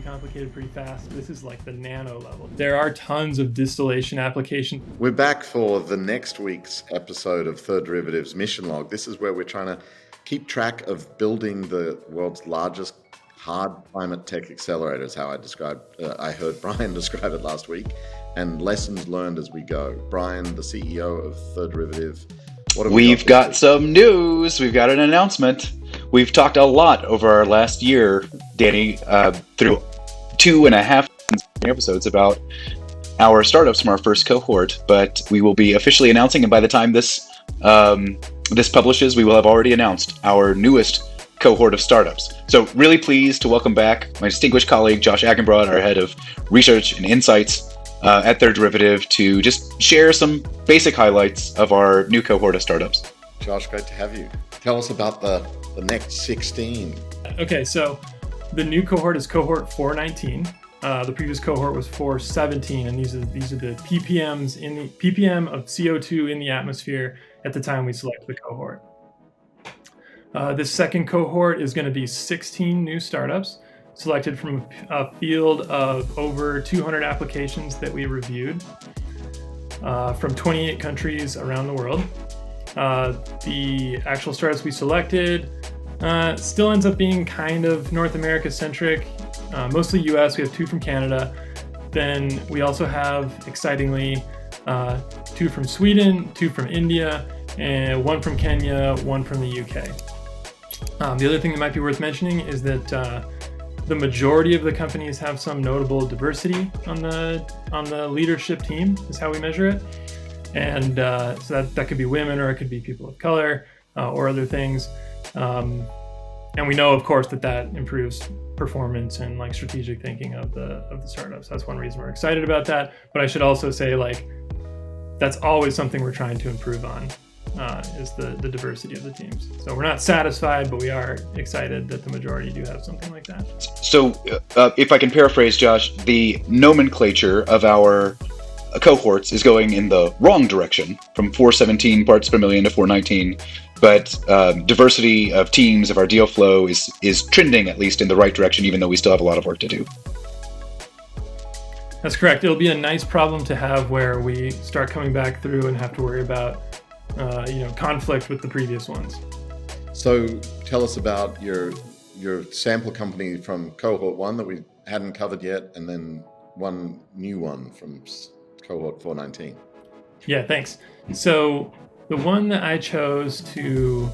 complicated pretty fast. This is like the nano level. There are tons of distillation applications. We're back for the next week's episode of Third Derivative's Mission Log. This is where we're trying to keep track of building the world's largest hard climate tech accelerator, is how I heard Bryan describe it last week, and lessons learned as we go. Bryan, the CEO of Third Derivative, what have We've got some news. We've got an announcement. We've talked a lot over our last year, Danny, through 2.5 episodes about our startups from our first cohort, but we will be officially announcing, and by the time this publishes, we will have already announced our newest cohort of startups. So really pleased to welcome back my distinguished colleague, Josh Agenbroad, our head of research and insights at Third Derivative, to just share some basic highlights of our new cohort of startups. Josh, great to have you. Tell us about the next 16. Okay, so the new cohort is cohort 419. The previous cohort was 417, and these are the ppms in the ppm of CO2 in the atmosphere at the time we select the cohort. This second cohort is going to be 16 new startups selected from a field of over 200 applications that we reviewed from 28 countries around the world. The actual startups we selected still ends up being kind of North America centric, mostly US. We have 2 from Canada. Then we also have, excitingly, 2 from Sweden, 2 from India, and 1 from Kenya, 1 from the UK. The other thing that might be worth mentioning is that the majority of the companies have some notable diversity on the leadership team, is how we measure it. And so that could be women, or it could be people of color, or other things. And we know, of course, that improves performance and like strategic thinking of the startups. That's one reason we're excited about that. But I should also say, like, that's always something we're trying to improve on, is the diversity of the teams. So we're not satisfied, but we are excited that the majority do have something like that. So if I can paraphrase, Josh, the nomenclature of our cohorts is going in the wrong direction, from 417 parts per million to 419, but diversity of teams, of our deal flow is trending at least in the right direction, even though we still have a lot of work to do. That's correct. It'll be a nice problem to have where we start coming back through and have to worry about conflict with the previous ones. So tell us about your sample company from cohort 1 that we hadn't covered yet, and then one new one from cohort 419. Yeah, thanks. So the one that I chose to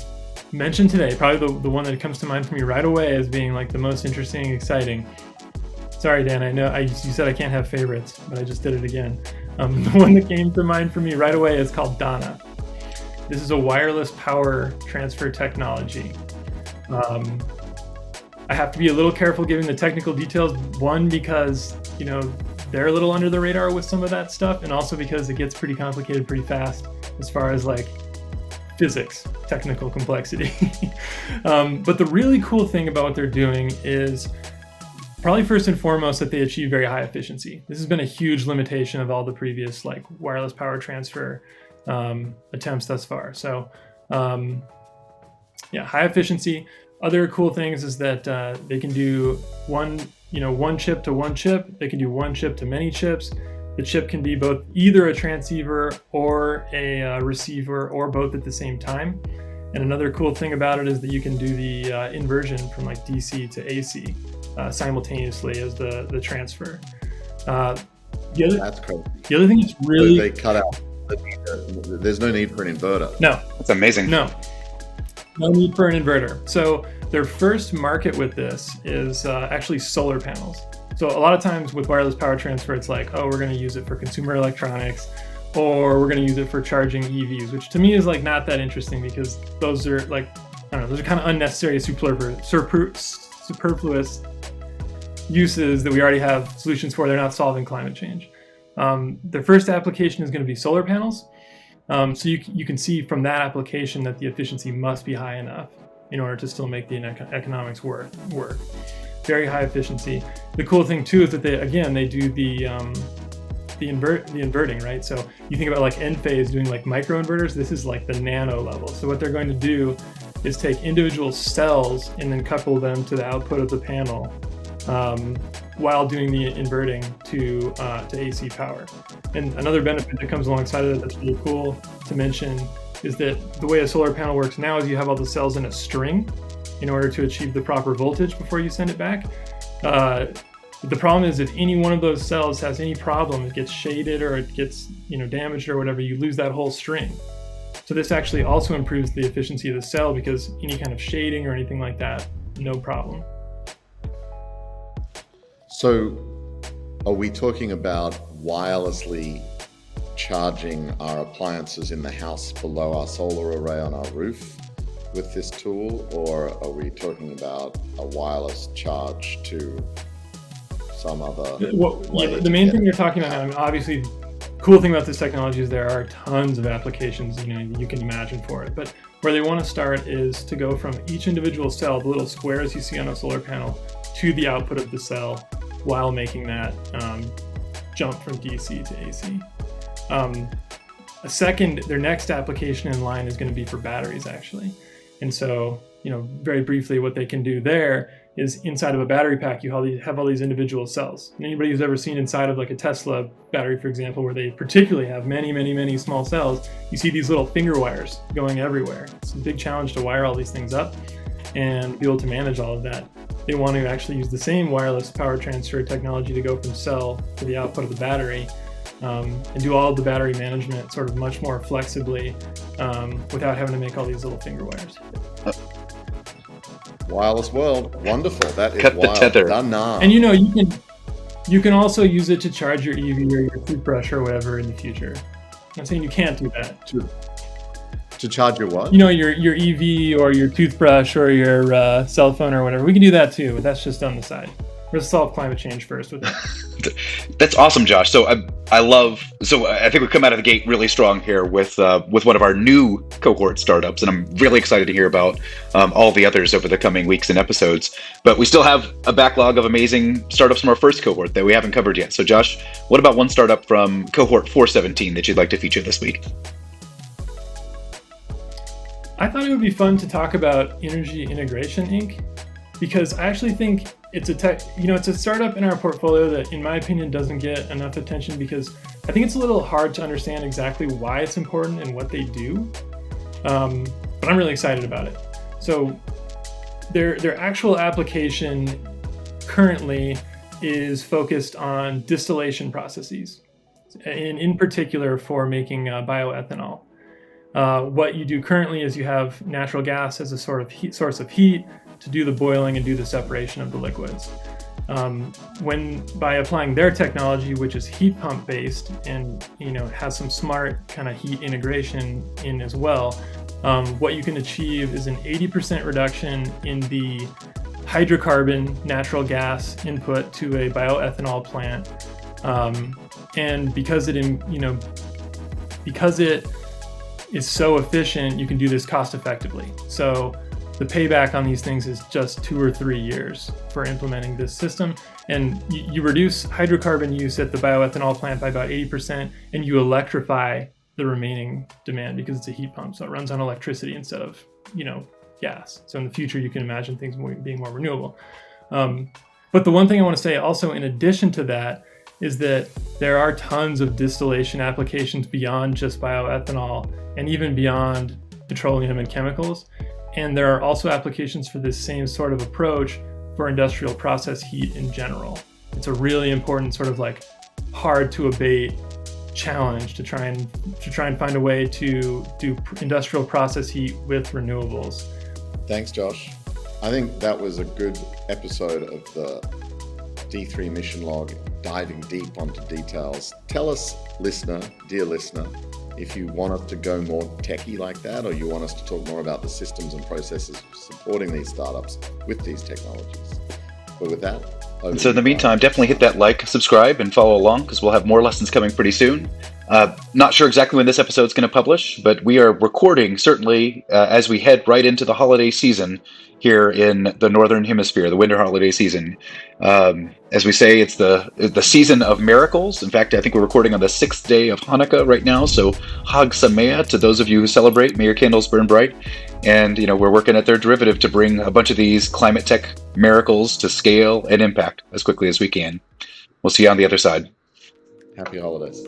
mention today, probably the one that comes to mind for me right away as being like the most interesting and exciting. Sorry, Dan, I know you said I can't have favorites, but I just did it again. The one that came to mind for me right away is called Daanaa. This is a wireless power transfer technology. I have to be a little careful giving the technical details, one, because they're a little under the radar with some of that stuff, and also because it gets pretty complicated pretty fast as far as like physics, technical complexity. But the really cool thing about what they're doing is probably first and foremost that they achieve very high efficiency. This has been a huge limitation of all the previous like wireless power transfer attempts thus far. So high efficiency. Other cool things is that they can do one chip to one chip. They can do one chip to many chips. The chip can be both either a transceiver or a receiver, or both at the same time. And another cool thing about it is that you can do the inversion from like DC to AC simultaneously as the transfer. That's crazy. The other thing is really... So they cut out. There's no need for an inverter. No. That's amazing. No need for an inverter. So their first market with this is actually solar panels. So a lot of times with wireless power transfer, it's like, oh, we're going to use it for consumer electronics, or we're going to use it for charging EVs, which to me is like not that interesting, because those are like, I don't know, those are kind of unnecessary, superfluous uses that we already have solutions for. They're not solving climate change. Their first application is going to be solar panels. So you can see from that application that the efficiency must be high enough in order to still make the economics work. Very high efficiency. The cool thing too is that they do the inverting, right? So you think about like Enphase doing like microinverters. This is like the nano level. So what they're going to do is take individual cells and then couple them to the output of the panel while doing the inverting to AC power. And another benefit that comes alongside of it that's really cool to mention is that the way a solar panel works now is you have all the cells in a string in order to achieve the proper voltage before you send it back. The problem is if any one of those cells has any problem, it gets shaded or it gets damaged or whatever, you lose that whole string. So this actually also improves the efficiency of the cell because any kind of shading or anything like that, no problem. So are we talking about wirelessly charging our appliances in the house below our solar array on our roof with this tool, or are we talking about a wireless charge to some other way? The main thing you're talking about, I mean, obviously, cool thing about this technology is there are tons of applications you can imagine for it. But where they want to start is to go from each individual cell, the little squares you see on a solar panel, to the output of the cell while making that jump from DC to AC. Their next application in line is going to be for batteries, actually. And so, very briefly, what they can do there is inside of a battery pack, you have all these individual cells. And anybody who's ever seen inside of like a Tesla battery, for example, where they particularly have many, many, many small cells, you see these little finger wires going everywhere. It's a big challenge to wire all these things up and be able to manage all of that. They want to actually use the same wireless power transfer technology to go from cell to the output of the battery, and do all of the battery management sort of much more flexibly without having to make all these little finger wires. Wireless world, wonderful. That is Cut wild. the tether. Daanaa. And you can also use it to charge your EV or your toothbrush or whatever in the future. I'm not saying you can't do that. To charge your what? Your EV or your toothbrush or your cell phone or whatever. We can do that too, but that's just on the side. We're gonna solve climate change first with that. That's awesome, Josh. So I think we come out of the gate really strong here with one of our new cohort startups, and I'm really excited to hear about all the others over the coming weeks and episodes. But we still have a backlog of amazing startups from our first cohort that we haven't covered yet. So Josh, what about one startup from cohort 417 that you'd like to feature this week? I thought it would be fun to talk about Energy Integration Inc. because I actually think it's a startup in our portfolio that, in my opinion, doesn't get enough attention because I think it's a little hard to understand exactly why it's important and what they do. But I'm really excited about it. So their actual application currently is focused on distillation processes, in particular for making bioethanol. What you do currently is you have natural gas as a sort of source of heat to do the boiling and do the separation of the liquids. By applying their technology, which is heat pump based and has some smart kind of heat integration in as well, what you can achieve is an 80% reduction in the hydrocarbon natural gas input to a bioethanol plant, and because it is so efficient, you can do this cost effectively. So the payback on these things is just 2 or 3 years for implementing this system. And you reduce hydrocarbon use at the bioethanol plant by about 80%, and you electrify the remaining demand because it's a heat pump. So it runs on electricity instead of, gas. So in the future, you can imagine things being more renewable. But the one thing I want to say also in addition to that is that there are tons of distillation applications beyond just bioethanol and even beyond petroleum and chemicals. And there are also applications for this same sort of approach for industrial process heat in general. It's a really important sort of like hard to abate challenge to try and find a way to do industrial process heat with renewables. Thanks, Josh. I think that was a good episode of the D3 mission log, diving deep onto details. Tell us, dear listener, if you want us to go more techie like that, or you want us to talk more about the systems and processes supporting these startups with these technologies. But with that, so in the meantime, definitely hit that like, subscribe, and follow along because we'll have more lessons coming pretty soon. Not sure exactly when this episode is going to publish, but we are recording certainly as we head right into the holiday season here in the Northern Hemisphere, the winter holiday season. As we say, it's the season of miracles. In fact, I think we're recording on the 6th day of Hanukkah right now. So Hag Sameach to those of you who celebrate. May your candles burn bright. And we're working at their derivative to bring a bunch of these climate tech miracles to scale and impact as quickly as we can. We'll see you on the other side. Happy holidays.